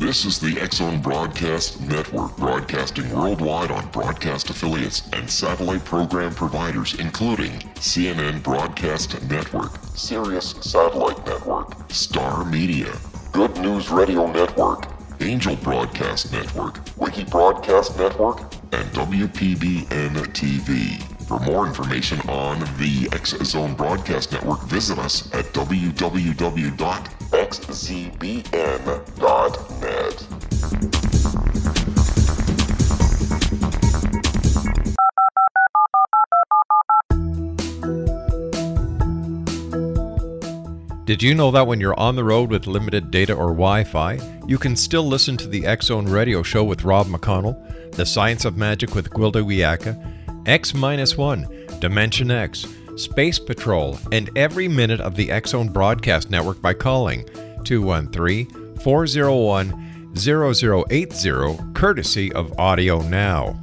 This is the X-Zone Broadcast Network, broadcasting worldwide on broadcast affiliates and satellite program providers, including CNN Broadcast Network, Sirius Satellite Network, Star Media, Good News Radio Network, Angel Broadcast Network, Wiki Broadcast Network, and WPBN TV. For more information on the X-Zone Broadcast Network, visit us at www.xzbn.net. Did you know that when you're on the road with limited data or Wi-Fi, you can still listen to the X-Zone Radio Show with Rob McConnell, The Science of Magic with Gwilda Wiyaka, X-1, Dimension X, Space Patrol, and every minute of the X-Zone Broadcast Network by calling 213-401-0080, courtesy of Audio Now.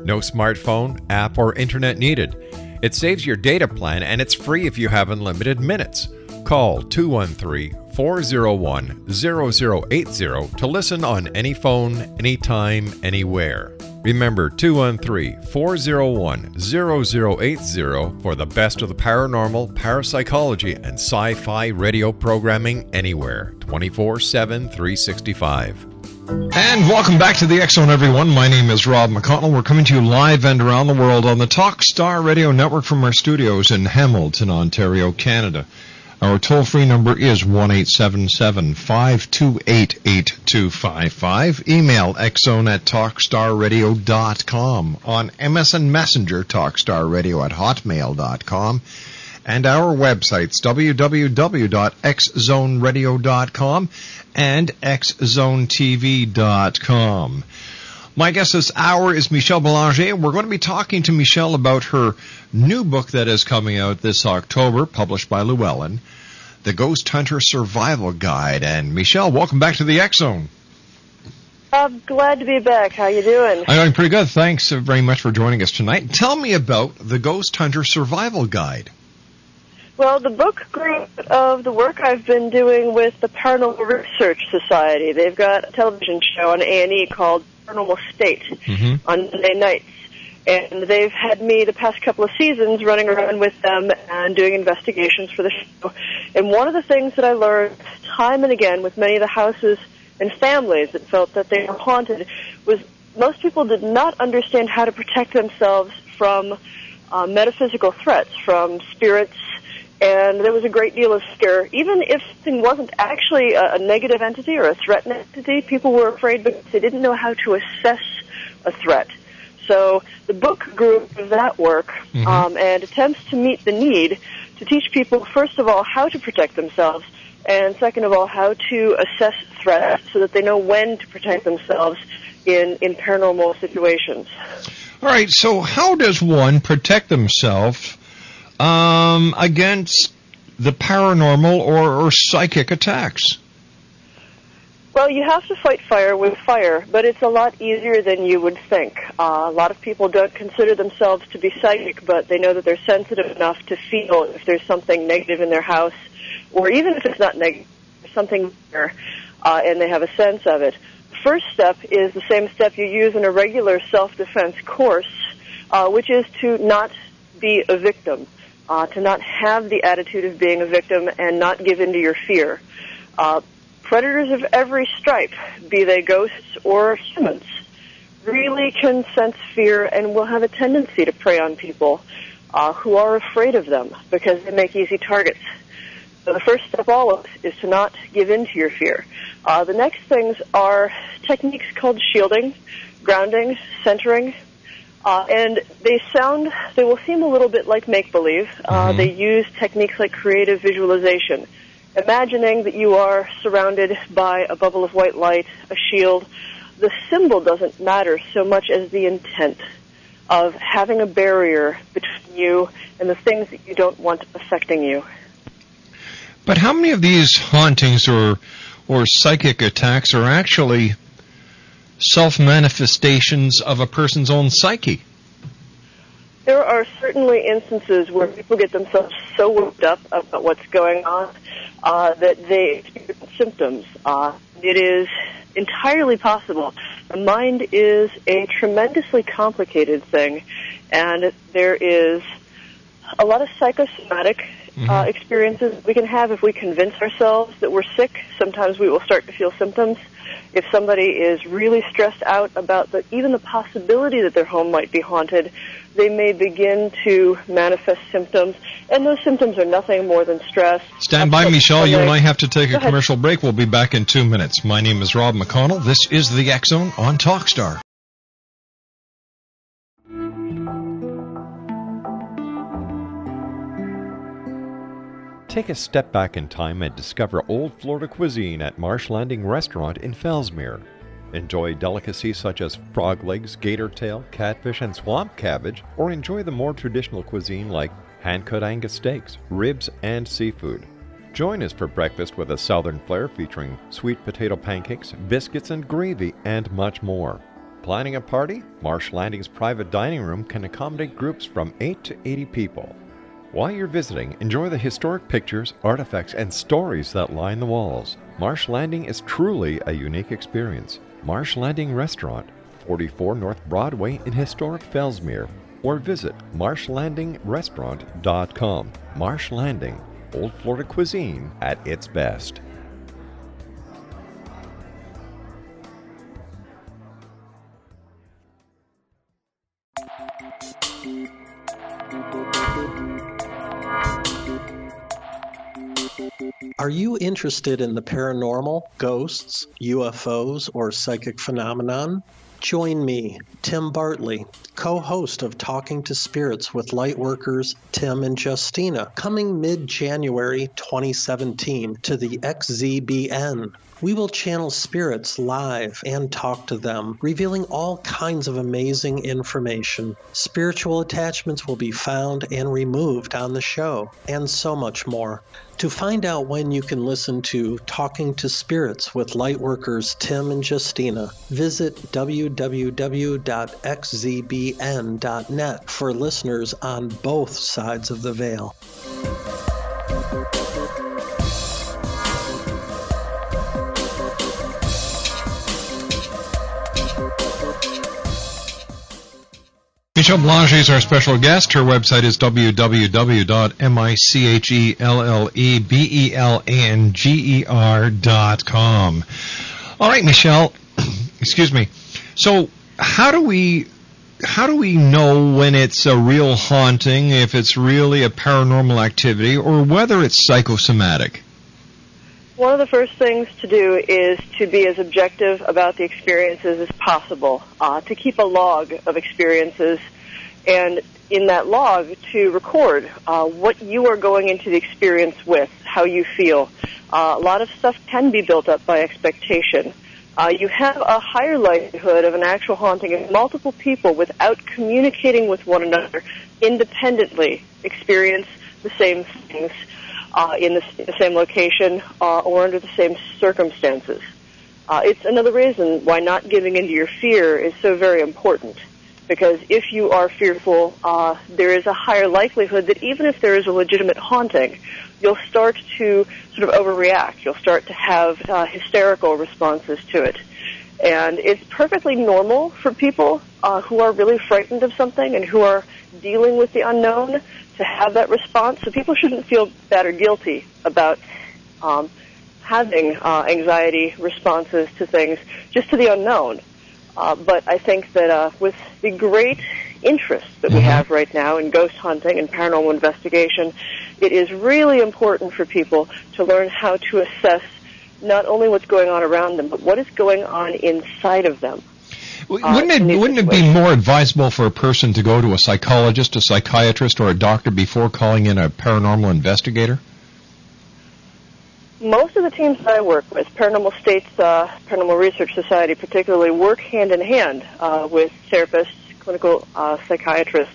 No smartphone, app, or internet needed. It saves your data plan, and it's free if you have unlimited minutes. Call 213-401-0080 to listen on any phone, anytime, anywhere. Remember, 213-401-0080 for the best of the paranormal, parapsychology, and sci-fi radio programming anywhere, 24/7, 365. And welcome back to the X-Zone, everyone. My name is Rob McConnell. We're coming to you live and around the world on the Talk Star Radio Network from our studios in Hamilton, Ontario, Canada. Our toll-free number is 1-877-528-8255. Email xzone@talkstarradio.com. On MSN Messenger, talkstarradio@hotmail.com. And our websites, www.xzoneradio.com and xzonetv.com. My guest this hour is Michelle Belanger. We're going to be talking to Michelle about her new book that is coming out this October, published by Llewellyn, The Ghost Hunter Survival Guide. And Michelle, welcome back to the X-Zone. I'm glad to be back. How you doing? I'm doing pretty good. Thanks very much for joining us tonight. Tell me about The Ghost Hunter Survival Guide. Well, the book grew out of the work I've been doing with the Paranormal Research Society. They've got a television show on A&E called Paranormal State on Monday nights. And they've had me the past couple of seasons running around with them and doing investigations for the show. And one of the things that I learned time and again with many of the houses and families that felt that they were haunted was most people did not understand how to protect themselves from metaphysical threats, from spirits. And there was a great deal of fear. Even if something wasn't actually a negative entity or a threatened entity, people were afraid because they didn't know how to assess a threat. So the book grew out of that work and attempts to meet the need to teach people, first of all, how to protect themselves, and second of all, how to assess threats so that they know when to protect themselves in paranormal situations. All right, so how does one protect themselves against the paranormal or psychic attacks? Well, you have to fight fire with fire, but it's a lot easier than you would think. A lot of people don't consider themselves to be psychic, but they know that they're sensitive enough to feel if there's something negative in their house, or even if it's not negative, there's something there, and they have a sense of it. The first step is the same step you use in a regular self-defense course, which is to not be a victim. To not have the attitude of being a victim and not give in to your fear. Predators of every stripe, be they ghosts or humans, really can sense fear and will have a tendency to prey on people who are afraid of them because they make easy targets. So the first step always is to not give in to your fear. The next things are techniques called shielding, grounding, centering, and they will seem a little bit like make-believe. They use techniques like creative visualization, imagining that you are surrounded by a bubble of white light, a shield. The symbol doesn't matter so much as the intent of having a barrier between you and the things that you don't want affecting you. But how many of these hauntings or psychic attacks are actually self-manifestations of a person's own psyche? There are certainly instances where people get themselves so worked up about what's going on that they experience symptoms. It is entirely possible. The mind is a tremendously complicated thing, and there is a lot of psychosomatic experiences we can have if we convince ourselves that we're sick. Sometimes we will start to feel symptoms. If somebody is really stressed out about even the possibility that their home might be haunted, they may begin to manifest symptoms, and those symptoms are nothing more than stress. Stand by, Michelle. You and I have to take a commercial break. We'll be back in 2 minutes. My name is Rob McConnell. This is the X Zone on Talkstar. Take a step back in time and discover old Florida cuisine at Marsh Landing Restaurant in Fellsmere. Enjoy delicacies such as frog legs, gator tail, catfish, and swamp cabbage, or enjoy the more traditional cuisine like hand-cut Angus steaks, ribs, and seafood. Join us for breakfast with a southern flair featuring sweet potato pancakes, biscuits and gravy, and much more. Planning a party? Marsh Landing's private dining room can accommodate groups from 8 to 80 people. While you're visiting, enjoy the historic pictures, artifacts, and stories that line the walls. Marsh Landing is truly a unique experience. Marsh Landing Restaurant, 44 North Broadway in historic Fellsmere, or visit marshlandingrestaurant.com. Marsh Landing, old Florida cuisine at its best. Are you interested in the paranormal, ghosts, UFOs, or psychic phenomenon? Join me, Tim Bartley, co-host of Talking to Spirits with Lightworkers Tim and Justina, coming mid-January 2017 to the XZBN. We will channel spirits live and talk to them, revealing all kinds of amazing information. Spiritual attachments will be found and removed on the show, and so much more. To find out when you can listen to Talking to Spirits with Lightworkers Tim and Justina, visit www.xzbn.net for listeners on both sides of the veil. Michelle Belanger is our special guest. Her website is www.michellebelanger.com. All right, Michelle. Excuse me. So, how do we know when it's a real haunting, if it's really a paranormal activity, or whether it's psychosomatic? One of the first things to do is to be as objective about the experiences as possible, to keep a log of experiences, and in that log to record what you are going into the experience with, how you feel. A lot of stuff can be built up by expectation. You have a higher likelihood of an actual haunting if multiple people, without communicating with one another, independently experience the same things in the same location or under the same circumstances. It's another reason why not giving into your fear is so very important, because if you are fearful, there is a higher likelihood that even if there is a legitimate haunting, you'll start to sort of overreact. You'll start to have hysterical responses to it. And it's perfectly normal for people who are really frightened of something and who are dealing with the unknown to have that response. So people shouldn't feel bad or guilty about having anxiety responses to things, just to the unknown. But I think that with the great interest that we have right now in ghost hunting and paranormal investigation, it is really important for people to learn how to assess not only what's going on around them, but what is going on inside of them. Wouldn't it be more advisable for a person to go to a psychologist, a psychiatrist, or a doctor before calling in a paranormal investigator? Most of the teams that I work with, Paranormal States, Paranormal Research Society particularly, work hand in hand with therapists, clinical psychiatrists,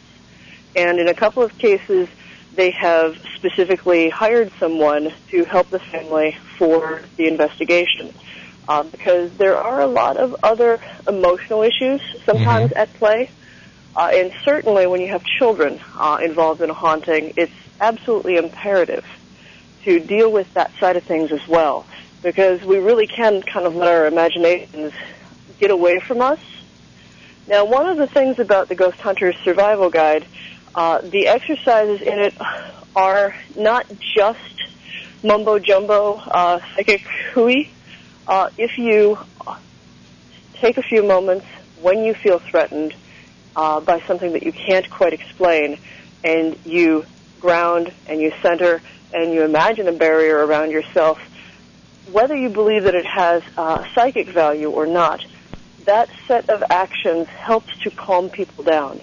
and in a couple of cases they have specifically hired someone to help the family for the investigation. Because there are a lot of other emotional issues sometimes at play. And certainly when you have children involved in a haunting, it's absolutely imperative to deal with that side of things as well. because we really can kind of let our imaginations get away from us. Now, one of the things about the Ghost Hunter's Survival Guide, the exercises in it are not just mumbo-jumbo, psychic hooey. If you take a few moments when you feel threatened by something that you can't quite explain, and you ground and you center and you imagine a barrier around yourself, whether you believe that it has psychic value or not, that set of actions helps to calm people down.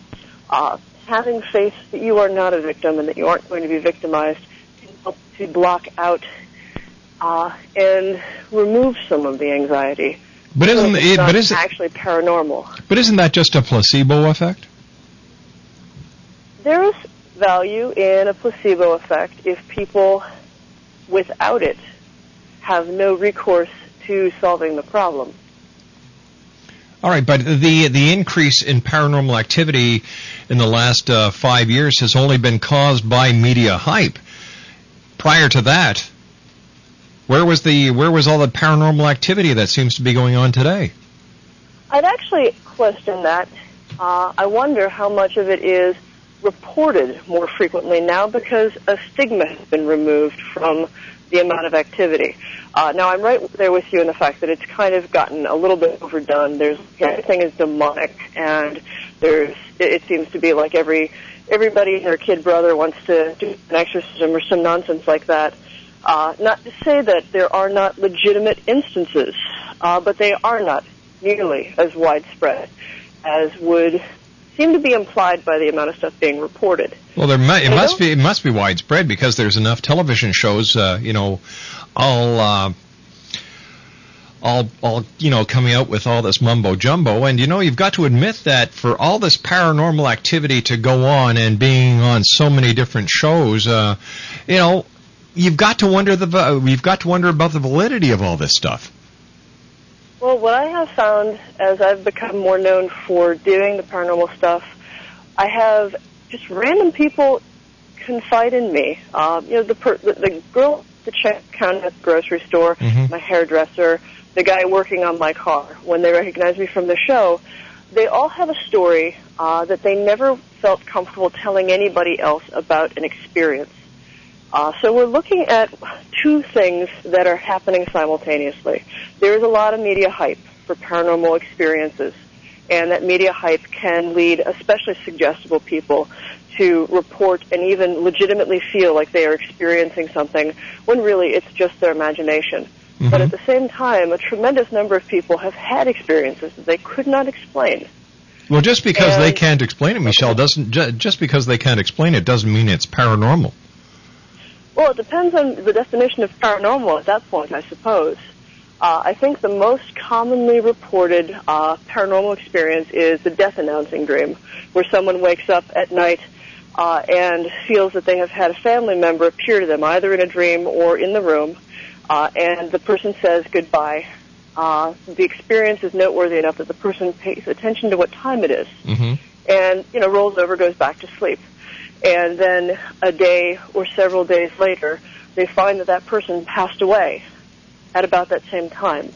Having faith that you are not a victim and that you aren't going to be victimized can help to block out and remove some of the anxiety. But isn't it actually paranormal? But isn't that just a placebo effect? There is value in a placebo effect if people, without it, have no recourse to solving the problem. All right, but the increase in paranormal activity in the last 5 years has only been caused by media hype. Prior to that, where was all the paranormal activity that seems to be going on today? I'd actually question that. I wonder how much of it is reported more frequently now because a stigma has been removed from the amount of activity. Now, I'm right there with you in the fact that it's kind of gotten a little bit overdone. Everything is demonic, and it seems to be like everybody and their kid brother wants to do an exorcism or some nonsense like that. Not to say that there are not legitimate instances, but they are not nearly as widespread as would seem to be implied by the amount of stuff being reported. Well, it must be widespread because there's enough television shows, all coming out with all this mumbo jumbo, and you've got to admit that for all this paranormal activity to go on and being on so many different shows, you've got to wonder about the validity of all this stuff. Well, what I have found as I've become more known for doing the paranormal stuff, I have just random people confide in me. The girl at the check counter at the grocery store, my hairdresser, the guy working on my car. When they recognize me from the show, they all have a story that they never felt comfortable telling anybody else about an experience. So we're looking at two things that are happening simultaneously. There is a lot of media hype for paranormal experiences, and that media hype can lead especially suggestible people to report and even legitimately feel like they are experiencing something when really it's just their imagination. But at the same time, a tremendous number of people have had experiences that they could not explain. Well, just because they can't explain it, Michelle, just because they can't explain it doesn't mean it's paranormal. Well, it depends on the definition of paranormal at that point, I suppose. I think the most commonly reported paranormal experience is the death announcing dream, where someone wakes up at night and feels that they have had a family member appear to them, either in a dream or in the room, and the person says goodbye. The experience is noteworthy enough that the person pays attention to what time it is, and rolls over, goes back to sleep. And then a day or several days later, they find that person passed away at about that same time.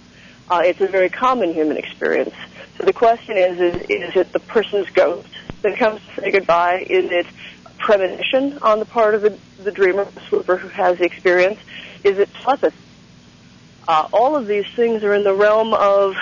It's a very common human experience. So the question is it the person's ghost that comes to say goodbye? Is it premonition on the part of the dreamer, the sleeper who has the experience? Is it telepathy? All of these things are in the realm of,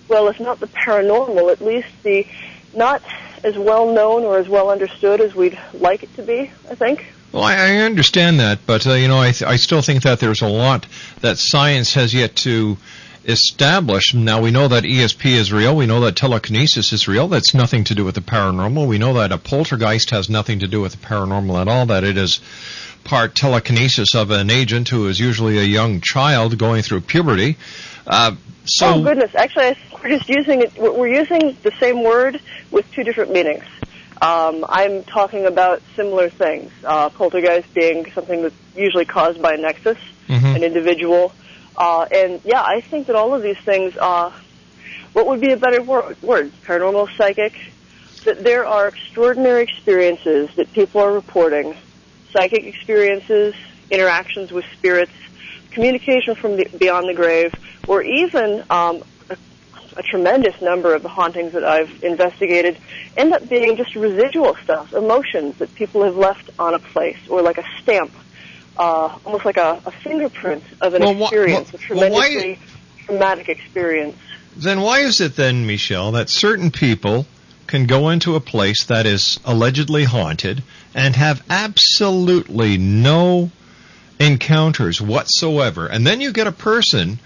well, if not the paranormal, at least the not as well known or as well understood as we'd like it to be, I think. Well, I understand that, but I still think that there's a lot that science has yet to establish. Now, we know that ESP is real. We know that telekinesis is real. That's nothing to do with the paranormal. We know that a poltergeist has nothing to do with the paranormal at all, that it is part telekinesis of an agent who is usually a young child going through puberty. Oh, goodness. Actually, we're just using it. We're using the same word with two different meanings. I'm talking about similar things. Poltergeist being something that's usually caused by a nexus, an individual. And, yeah, I think that all of these things, what would be a better word? Paranormal, psychic? That there are extraordinary experiences that people are reporting, psychic experiences, interactions with spirits, communication from beyond the grave, or even a tremendous number of the hauntings that I've investigated end up being just residual stuff, emotions that people have left on a place, or like a stamp, almost like a fingerprint of an experience, a tremendously traumatic experience. Then why is it then, Michelle, that certain people can go into a place that is allegedly haunted and have absolutely no encounters whatsoever, and then you get a person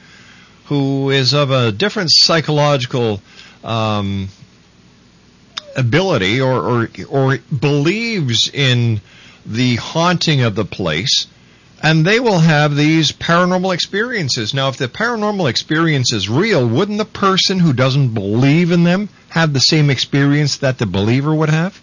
who is of a different psychological ability or believes in the haunting of the place, and they will have these paranormal experiences. Now, if the paranormal experience is real, wouldn't the person who doesn't believe in them have the same experience that the believer would have?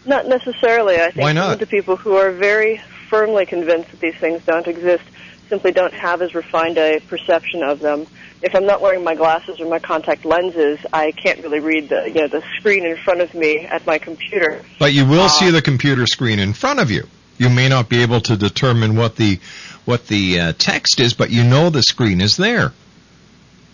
Not necessarily. I think Why not? Some of the people who are very firmly convinced that these things don't exist simply don't have as refined a perception of them. If I'm not wearing my glasses or my contact lenses, I can't really read the screen in front of me at my computer. But you will see the computer screen in front of you. You may not be able to determine what the text is, but you know the screen is there.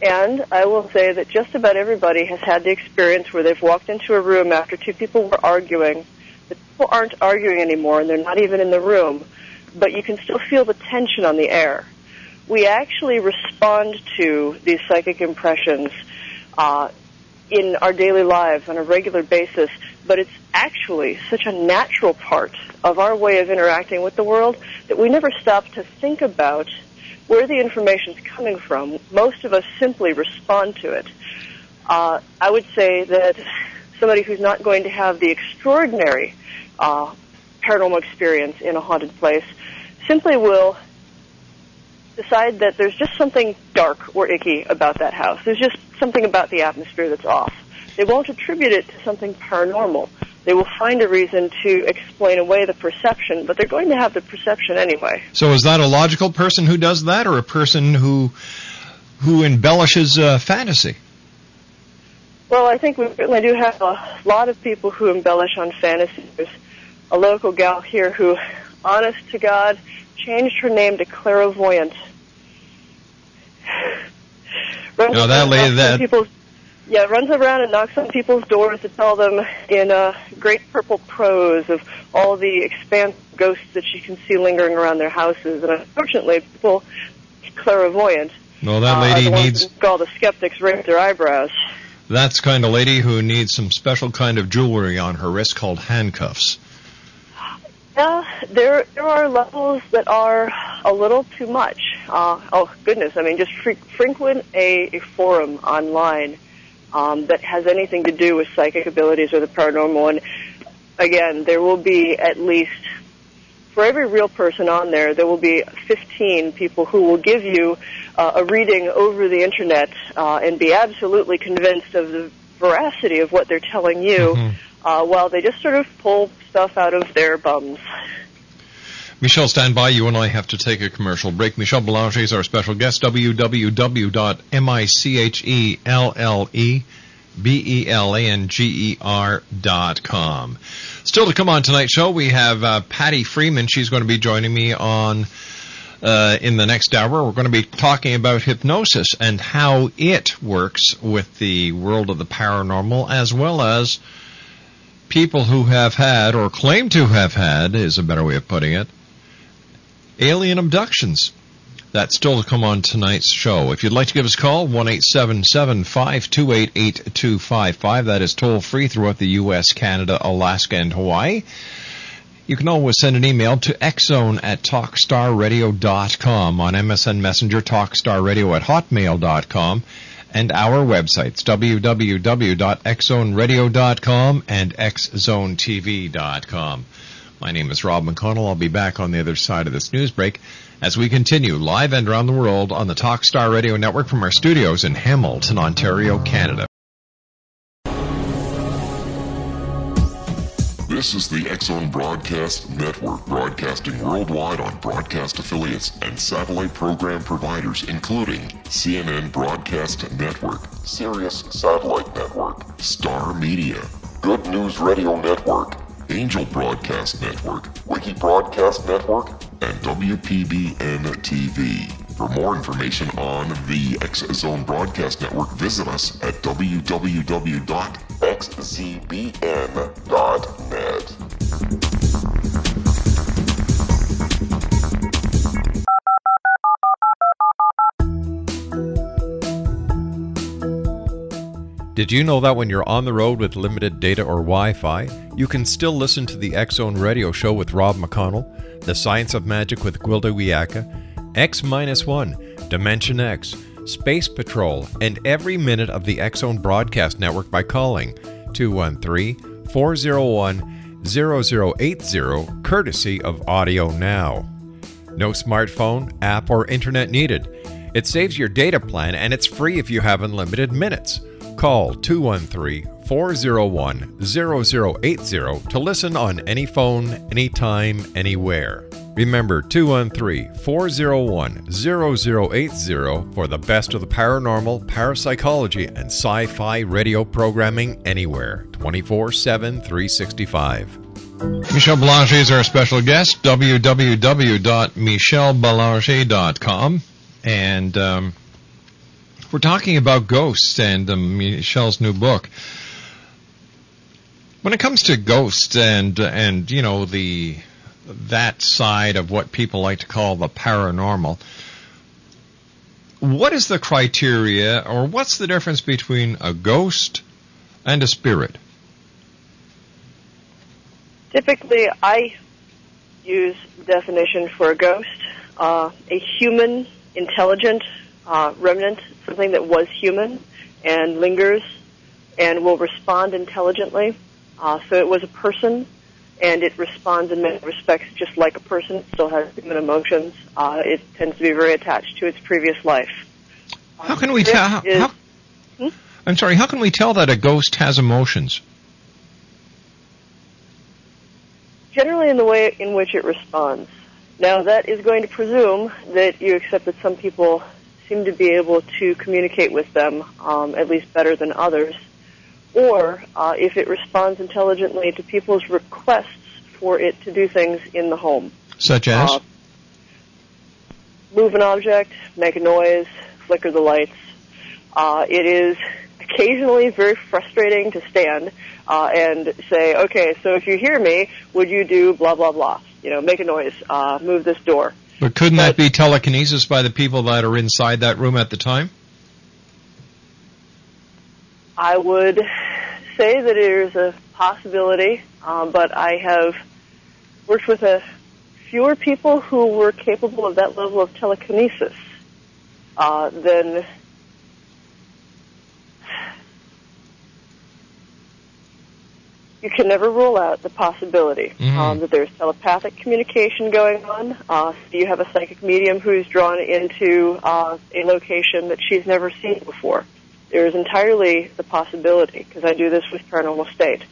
And I will say that just about everybody has had the experience where they've walked into a room after two people were arguing. The people aren't arguing anymore, and they're not even in the room, but you can still feel the tension on the air. We actually respond to these psychic impressions in our daily lives on a regular basis, but it's actually such a natural part of our way of interacting with the world that we never stop to think about where the information's coming from. Most of us simply respond to it. I would say that somebody who's not going to have the extraordinary paranormal experience in a haunted place simply will decide that there's just something dark or icky about that house. There's just something about the atmosphere that's off. They won't attribute it to something paranormal. They will find a reason to explain away the perception, but they're going to have the perception anyway. So is that a logical person who does that, or a person who embellishes fantasy? Well, I think we certainly do have a lot of people who embellish on fantasy. There's a local gal here who, honest to God, changed her name to Clairvoyant. Runs around and knocks on people's doors to tell them in great purple prose of all the expansive ghosts that she can see lingering around their houses. And unfortunately, people clairvoyant. Well, that lady needs all the skeptics raise their eyebrows. That's the kind of lady who needs some special kind of jewelry on her wrist called handcuffs. There are levels that are a little too much. Oh, goodness. I mean, just frequent a forum online that has anything to do with psychic abilities or the paranormal. And, again, there will be at least, for every real person on there, there will be 15 people who will give you a reading over the Internet and be absolutely convinced of the veracity of what they're telling you, while they just sort of pull stuff out of their bums. Michelle, stand by. You and I have to take a commercial break. Michelle Belanger is our special guest. www.MICHELLEBELANGER.com. Still to come on tonight's show, we have Patty Freeman. She's going to be joining me on in the next hour. We're going to be talking about hypnosis and how it works with the world of the paranormal, as well as people who have had, or claim to have had, is a better way of putting it, alien abductions. That's still to come on tonight's show. If you'd like to give us a call, 1-877-528-8255. That is toll-free throughout the U.S., Canada, Alaska, and Hawaii. You can always send an email to xzone@talkstarradio.com, on MSN Messenger, talkstarradio@hotmail.com, and our websites, www.xzoneradio.com and xzonetv.com. My name is Rob McConnell. I'll be back on the other side of this news break as we continue live and around the world on the Talkstar Radio Network from our studios in Hamilton, Ontario, Canada. This is the X-Zone Broadcast Network, broadcasting worldwide on broadcast affiliates and satellite program providers, including CNN Broadcast Network, Sirius Satellite Network, Star Media, Good News Radio Network, Angel Broadcast Network, Wiki Broadcast Network, and WPBN TV. For more information on the X Zone Broadcast Network, visit us at www.xzbn.net. Did you know that when you're on the road with limited data or Wi-Fi, you can still listen to the X-Zone Radio Show with Rob McConnell, The Science of Magic with Gwilda Wiyaka, X-1, Dimension X, Space Patrol, and every minute of the X-Zone Broadcast Network by calling 213-401-0080, courtesy of Audio Now. No smartphone, app, or internet needed. It saves your data plan and it's free if you have unlimited minutes. Call 213-401-0080 to listen on any phone, anytime, anywhere. Remember 213-401-0080 for the best of the paranormal, parapsychology, and sci-fi radio programming anywhere, 24/7, 365. Michel Belanger is our special guest, www.michelbelanger.com. And we're talking about ghosts and Michel's new book. When it comes to ghosts and you know that side of what people like to call the paranormal, what is the criteria or what's the difference between a ghost and a spirit? Typically, I use the definition for a ghost, a human, intelligent remnant, something that was human and lingers and will respond intelligently. So it was a person, and it responds in many respects just like a person. It still has human emotions. It tends to be very attached to its previous life. How can we tell? I'm sorry. How can we tell that a ghost has emotions? Generally, in the way in which it responds. Now, that is going to presume that you accept that some people seem to be able to communicate with them, at least better than others, or if it responds intelligently to people's requests for it to do things in the home. Such as? Move an object, make a noise, flicker the lights. It is occasionally very frustrating to stand and say, okay, so if you hear me, would you do blah, blah, blah? You know, make a noise, move this door. But couldn't that be telekinesis by the people that are inside that room at the time? I would say that there's a possibility, but I have worked with fewer people who were capable of that level of telekinesis than you can never rule out the possibility that there's telepathic communication going on. So you have a psychic medium who's drawn into a location that she's never seen before. There is entirely the possibility, because I do this with Paranormal State,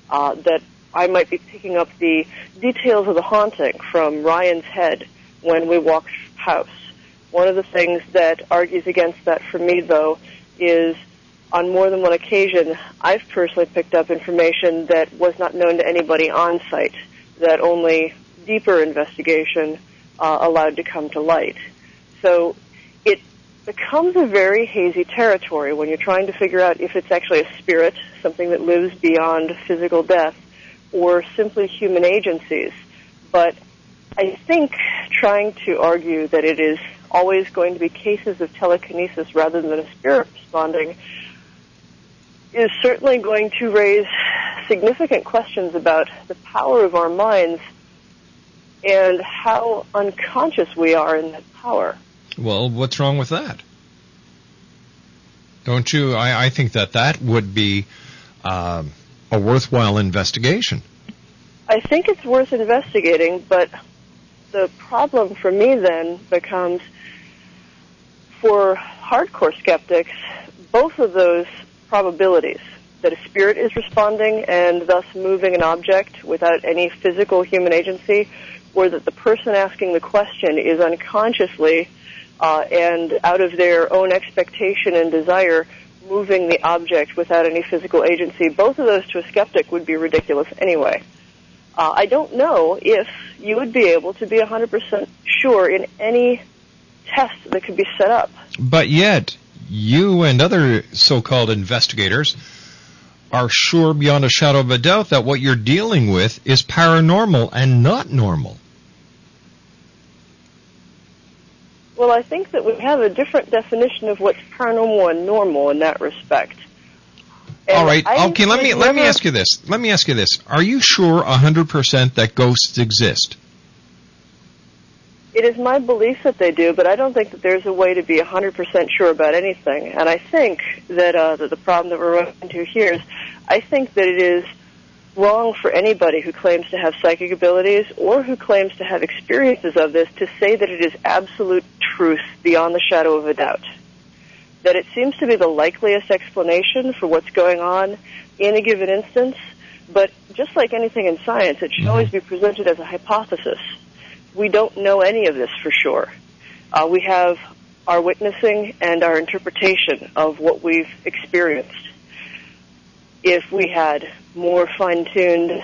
that I might be picking up the details of the haunting from Ryan's head when we walk through the house. One of the things that argues against that for me, though, is on more than one occasion, I've personally picked up information that was not known to anybody on site, that only deeper investigation allowed to come to light. So it becomes a very hazy territory when you're trying to figure out if it's actually a spirit, something that lives beyond physical death, or simply human agencies. But I think trying to argue that it is always going to be cases of telekinesis rather than a spirit responding is certainly going to raise significant questions about the power of our minds and how unconscious we are in that power. Well, what's wrong with that? Don't you? I think that would be a worthwhile investigation. I think it's worth investigating, but the problem for me then becomes, for hardcore skeptics, both of those probabilities, that a spirit is responding and thus moving an object without any physical human agency, or that the person asking the question is unconsciously and out of their own expectation and desire moving the object without any physical agency, both of those to a skeptic would be ridiculous anyway. I don't know if you would be able to be 100% sure in any test that could be set up. But yet, you and other so-called investigators are sure beyond a shadow of a doubt that what you're dealing with is paranormal and not normal. Well, I think that we have a different definition of what's paranormal and normal in that respect. And all right. Okay, let me ask you this. Let me ask you this. Are you sure 100% that ghosts exist? It is my belief that they do, but I don't think that there's a way to be 100% sure about anything. And I think that the problem that we're running into here is I think that it is wrong for anybody who claims to have psychic abilities or who claims to have experiences of this to say that it is absolute truth beyond the shadow of a doubt. That it seems to be the likeliest explanation for what's going on in a given instance, but just like anything in science, it should always be presented as a hypothesis. We don't know any of this for sure. We have our witnessing and our interpretation of what we've experienced. If we had more fine-tuned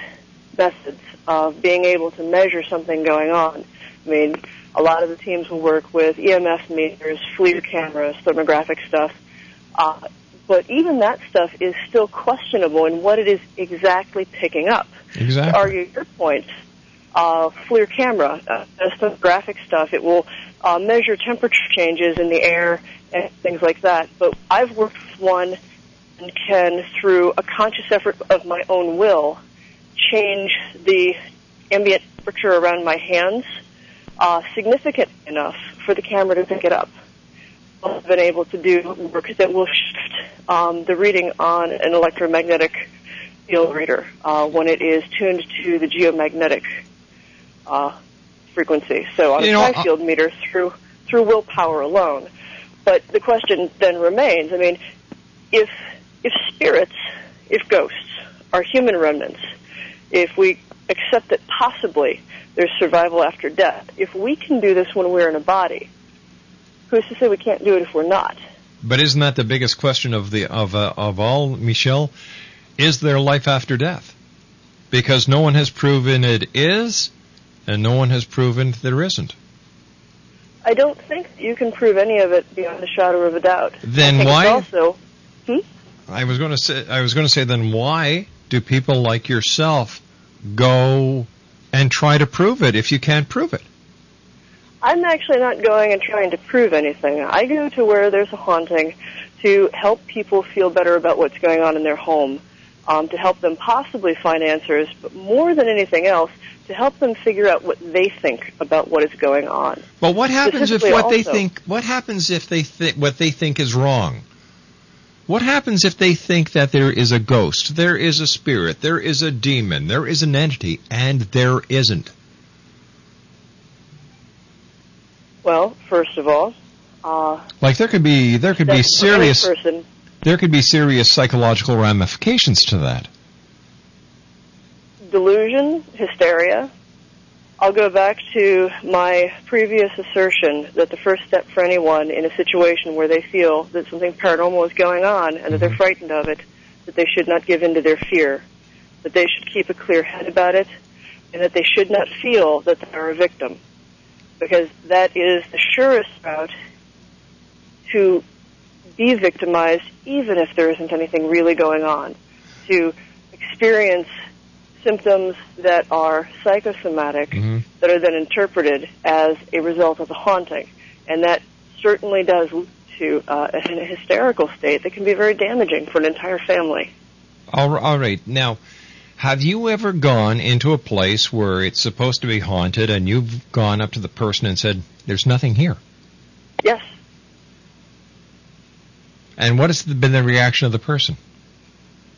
methods of being able to measure something going on, I mean, a lot of the teams will work with EMF meters, FLIR cameras, thermographic stuff, but even that stuff is still questionable in what it is exactly picking up. Exactly. To argue your point, FLIR camera, thermographic stuff, it will measure temperature changes in the air and things like that. But I've worked with one and can, through a conscious effort of my own will, change the ambient temperature around my hands significant enough for the camera to pick it up. I've been able to do work that will shift the reading on an electromagnetic field reader when it is tuned to the geomagnetic frequency. So on a tri-field meter through willpower alone. But the question then remains, I mean, if spirits, if ghosts are human remnants, if we accept that possibly there's survival after death, if we can do this when we're in a body, who's to say we can't do it if we're not? But isn't that the biggest question of all, Michelle? Is there life after death? Because no one has proven it is, and no one has proven there isn't. I don't think you can prove any of it beyond a shadow of a doubt. Then why? Also, I was going to say, then why do people like yourself go and try to prove it if you can't prove it? I'm actually not going and trying to prove anything. I go to where there's a haunting to help people feel better about what's going on in their home, to help them possibly find answers, but more than anything else, to help them figure out what they think about what is going on. Well, what happens if what they think? What happens if they what they think is wrong? What happens if they think that there is a ghost, there is a spirit, there is a demon, there is an entity, and there isn't? Well, first of all, like there could be serious psychological ramifications to that. Delusion, hysteria. I'll go back to my previous assertion that the first step for anyone in a situation where they feel that something paranormal is going on and that they're frightened of it, that they should not give in to their fear, that they should keep a clear head about it, and that they should not feel that they are a victim. Because that is the surest route to be victimized, even if there isn't anything really going on, to experience symptoms that are psychosomatic, that are then interpreted as a result of a haunting. And that certainly does lead to a hysterical state that can be very damaging for an entire family. All right. Now, have you ever gone into a place where it's supposed to be haunted and you've gone up to the person and said, there's nothing here? Yes. And what has been the reaction of the person?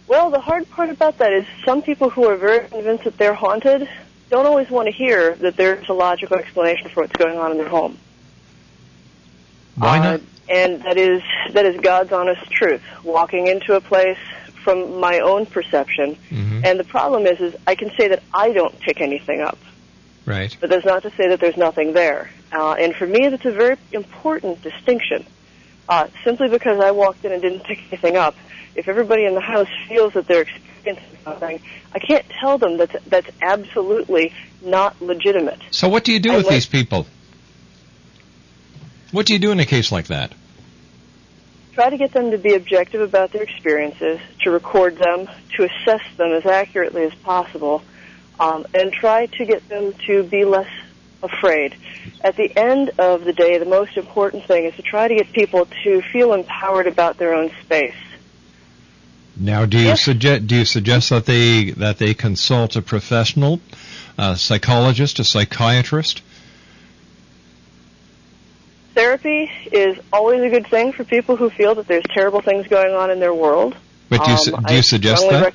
Well, the hard part about that is some people who are very convinced that they're haunted don't always want to hear that there's a logical explanation for what's going on in their home. Why not? And that is God's honest truth. Walking into a place from my own perception, and the problem is I can say that I don't pick anything up. Right. But that's not to say that there's nothing there. And for me, that's a very important distinction. Simply because I walked in and didn't pick anything up, if everybody in the house feels that they're experiencing experiencing something, I can't tell them that's absolutely not legitimate. So what do you do with these people? What do you do in a case like that? Try to get them to be objective about their experiences, to record them, to assess them as accurately as possible, and try to get them to be less afraid. At the end of the day, the most important thing is to try to get people to feel empowered about their own space. Now, do you suggest that they consult a professional, a psychologist, a psychiatrist? Therapy is always a good thing for people who feel that there's terrible things going on in their world. But do you suggest that?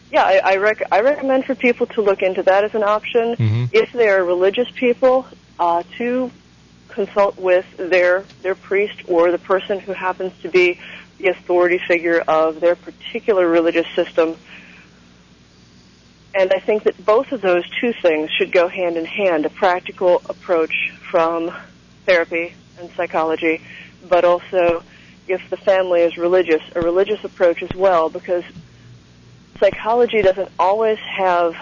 Yeah, I recommend for people to look into that as an option. Mm-hmm. If they are religious people, to consult with their priest or the person who happens to be the authority figure of their particular religious system. And I think that both of those two things should go hand in hand, a practical approach from therapy and psychology, but also, if the family is religious, a religious approach as well, because psychology doesn't always have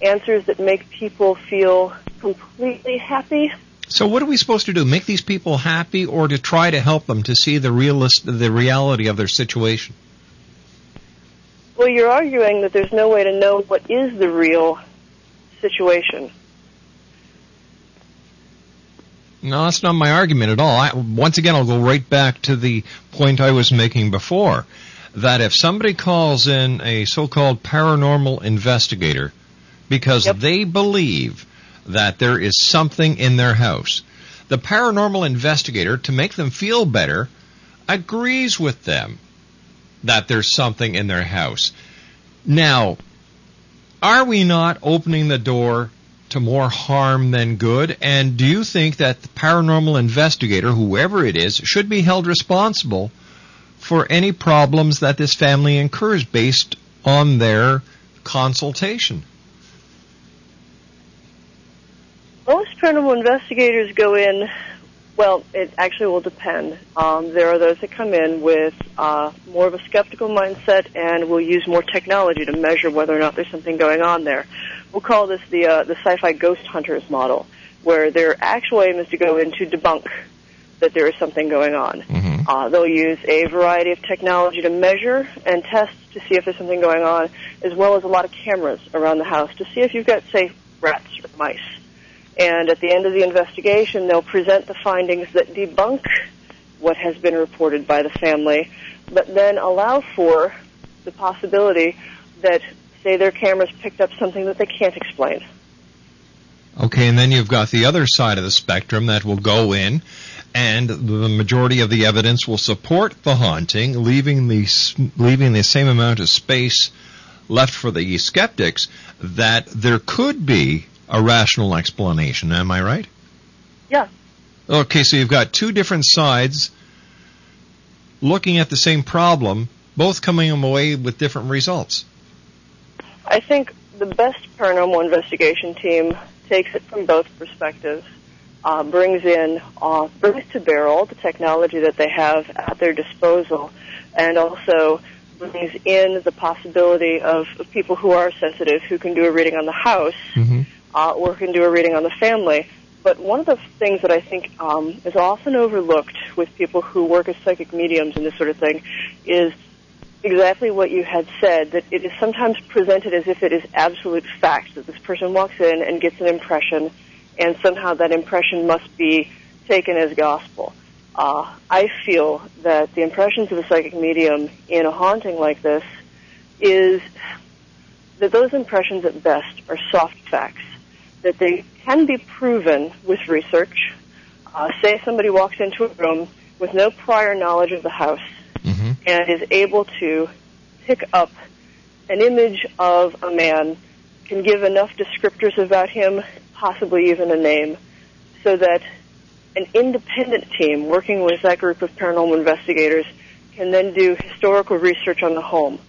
answers that make people feel completely happy. So what are we supposed to do? Make these people happy, or to try to help them to see the reality of their situation? Well, you're arguing that there's no way to know what is the real situation. No, that's not my argument at all. Once again, I'll go right back to the point I was making before, that if somebody calls in a so-called paranormal investigator because they believe that there is something in their house, the paranormal investigator, to make them feel better, agrees with them that there's something in their house. Now, are we not opening the door to more harm than good? And do you think that the paranormal investigator, whoever it is, should be held responsible for any problems that this family incurs based on their consultation? Most paranormal investigators go in, well, it actually will depend. There are those that come in with more of a skeptical mindset and will use more technology to measure whether or not there's something going on there. We'll call this the sci-fi ghost hunters model, where their actual aim is to go in to debunk that there is something going on. Mm-hmm. They'll use a variety of technology to measure and test to see if there's something going on, as well as a lot of cameras around the house to see if you've got, say, rats or mice. And at the end of the investigation, they'll present the findings that debunk what has been reported by the family, but then allow for the possibility that, say, their cameras picked up something that they can't explain. Okay, and then you've got the other side of the spectrum that will go in, and the majority of the evidence will support the haunting, leaving the same amount of space left for the skeptics that there could be a rational explanation. Am I right? Yeah. Okay, so you've got two different sides looking at the same problem, both coming away with different results. I think the best paranormal investigation team takes it from both perspectives, brings to bear all the technology that they have at their disposal, and also brings in the possibility of people who are sensitive, who can do a reading on the house, mm-hmm. Or can do a reading on the family. But one of the things that I think is often overlooked with people who work as psychic mediums and this sort of thing is exactly what you had said, that it is sometimes presented as if it is absolute fact, that this person walks in and gets an impression, and somehow that impression must be taken as gospel. I feel that the impressions of a psychic medium in a haunting like this is that those impressions at best are soft facts, that they can be proven with research. Say somebody walks into a room with no prior knowledge of the house, mm-hmm. and is able to pick up an image of a man, can give enough descriptors about him, possibly even a name, so that an independent team working with that group of paranormal investigators can then do historical research on the home.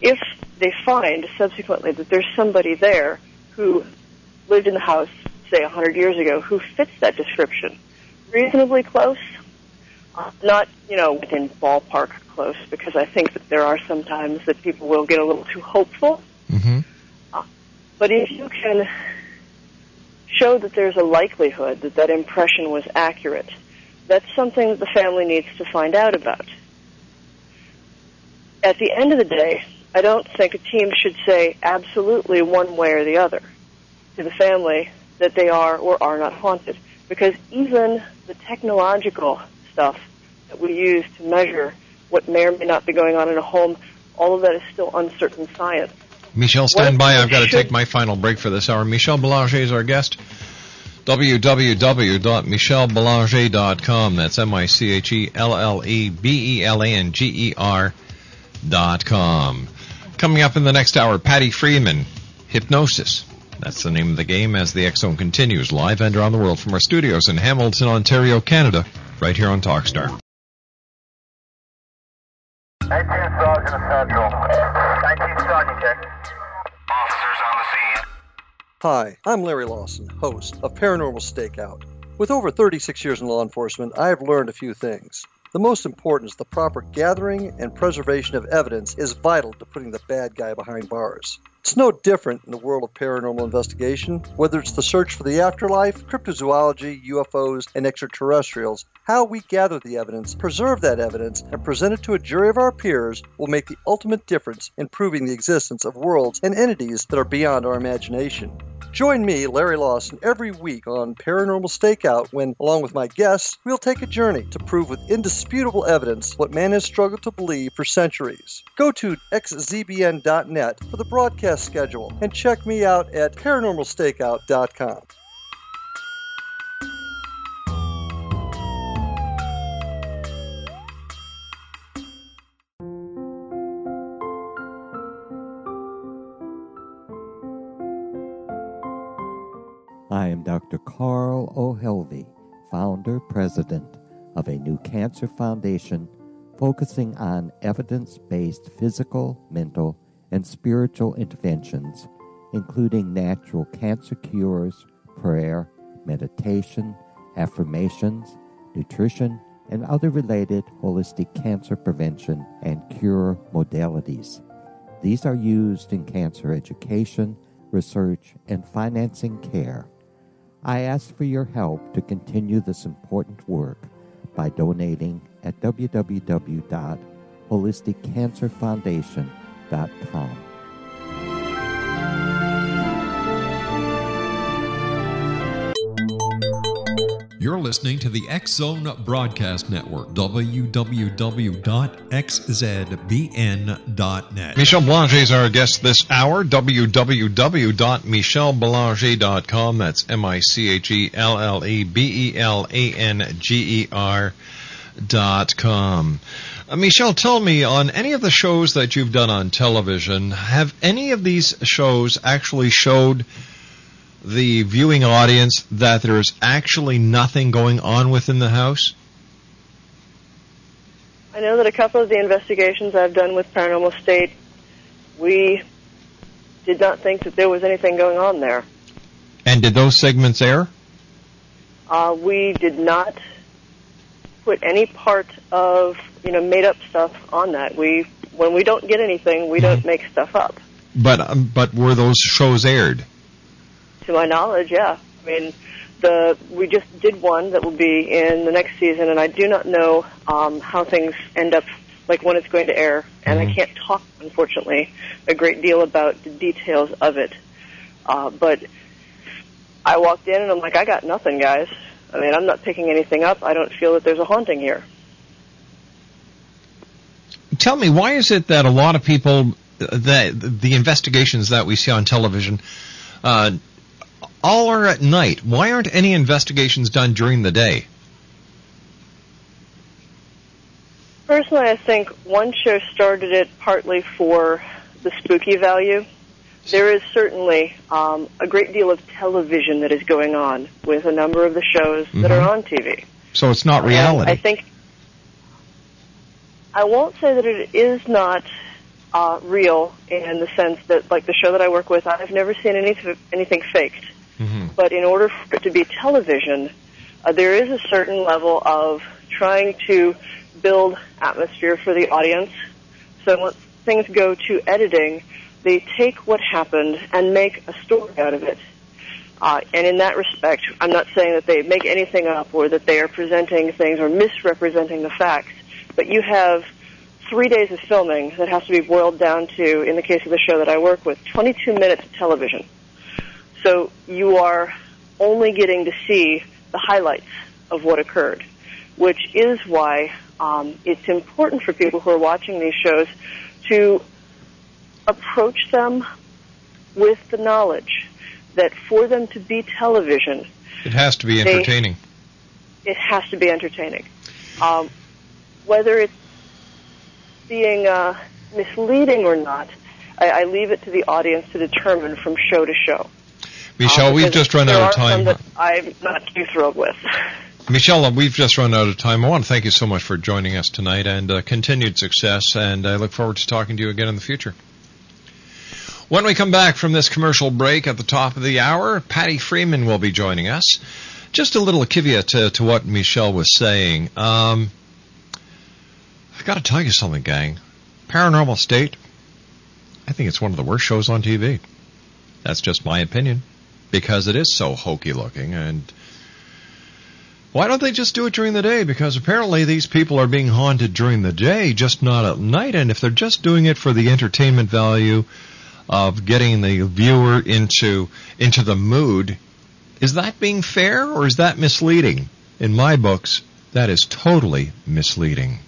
If they find subsequently that there's somebody there who lived in the house, say, 100 years ago, who fits that description reasonably close, Not, within ballpark close, because I think that there are some times that people will get a little too hopeful. Mm-hmm. But if you can show that there's a likelihood that that impression was accurate, that's something that the family needs to find out about. At the end of the day, I don't think a team should say absolutely one way or the other to the family that they are or are not haunted, because even the technological stuff that we use to measure what may or may not be going on in a home, all of that is still uncertain science. Michelle, stand by. I've got to take my final break for this hour. Michelle Belanger is our guest. www.michellebelanger.com. That's Michellebelanger.com. Coming up in the next hour, Patty Freeman, Hypnosis. That's the name of the game as the X Zone continues live and around the world from our studios in Hamilton, Ontario, Canada, right here on Talkstar. 19 Sergeant Central. 19 Sergeant check. Officers on the scene. Hi, I'm Larry Lawson, host of Paranormal Stakeout. With over 36 years in law enforcement, I have learned a few things. The most important is the proper gathering and preservation of evidence is vital to putting the bad guy behind bars. It's no different in the world of paranormal investigation. Whether it's the search for the afterlife, cryptozoology, UFOs, and extraterrestrials, how we gather the evidence, preserve that evidence, and present it to a jury of our peers will make the ultimate difference in proving the existence of worlds and entities that are beyond our imagination. Join me, Larry Lawson, every week on Paranormal Stakeout when, along with my guests, we'll take a journey to prove with indisputable evidence what man has struggled to believe for centuries. Go to xzbn.net for the broadcast schedule and check me out at paranormalstakeout.com. I am Dr. Carl O'Helvey, founder, president of a new cancer foundation focusing on evidence-based physical, mental, and spiritual interventions, including natural cancer cures, prayer, meditation, affirmations, nutrition, and other related holistic cancer prevention and cure modalities. These are used in cancer education, research, and financing care. I ask for your help to continue this important work by donating at www.holisticcancerfoundation.com. You're listening to the X Zone Broadcast Network, www.xzbn.net. Michelle Belanger is our guest this hour, www.michellebelanger.com. That's Michellebelanger.com. Michelle, tell me, on any of the shows that you've done on television, have any of these shows actually showed the viewing audience that there's actually nothing going on within the house? I know that a couple of the investigations I've done with Paranormal State, we did not think that there was anything going on there. And did those segments air? We did not put any part of, made up stuff on that. When we don't get anything, we don't make stuff up. But were those shows aired? To my knowledge, yeah. I mean, we just did one that will be in the next season, and I do not know how things end up, like when it's going to air, and I can't talk, unfortunately, a great deal about the details of it. But I walked in, and I'm like, I got nothing, guys. I mean, I'm not picking anything up. I don't feel that there's a haunting here. Tell me, why is it that a lot of people, the investigations that we see on television, all are at night? Why aren't any investigations done during the day? Personally, I think one show started it partly for the spooky value. There is certainly a great deal of television that is going on with a number of the shows that are on TV. So it's not reality. And I won't say that it is not real in the sense that, like the show that I work with, I've never seen anything faked. But in order for it to be television, there is a certain level of trying to build atmosphere for the audience. So when things go to editing, they take what happened and make a story out of it. And in that respect, I'm not saying that they make anything up or that they are presenting things or misrepresenting the facts, but you have 3 days of filming that has to be boiled down to, in the case of the show that I work with, 22 minutes of television. So you are only getting to see the highlights of what occurred, which is why it's important for people who are watching these shows to approach them with the knowledge that for them to be television, it has to be entertaining. It has to be entertaining. Whether it's being misleading or not, I leave it to the audience to determine from show to show. Michelle, we've just run out of time. There are some that I'm not too thrilled with. Michelle, we've just run out of time. I want to thank you so much for joining us tonight, and continued success, and I look forward to talking to you again in the future. When we come back from this commercial break at the top of the hour, Patty Freeman will be joining us. Just a little caveat to what Michelle was saying. I've got to tell you something, gang. Paranormal State, I think it's one of the worst shows on TV. That's just my opinion, because it is so hokey looking. And why don't they just do it during the day? Because apparently these people are being haunted during the day, just not at night. And if they're just doing it for the entertainment value of getting the viewer into the mood, is that being fair or is that misleading? In my books, that is totally misleading.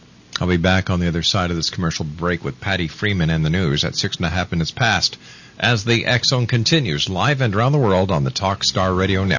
I'll be back on the other side of this commercial break with Patty Freeman and the news at 6.5 minutes past as the X Zone continues live and around the world on the Talk Star Radio Network.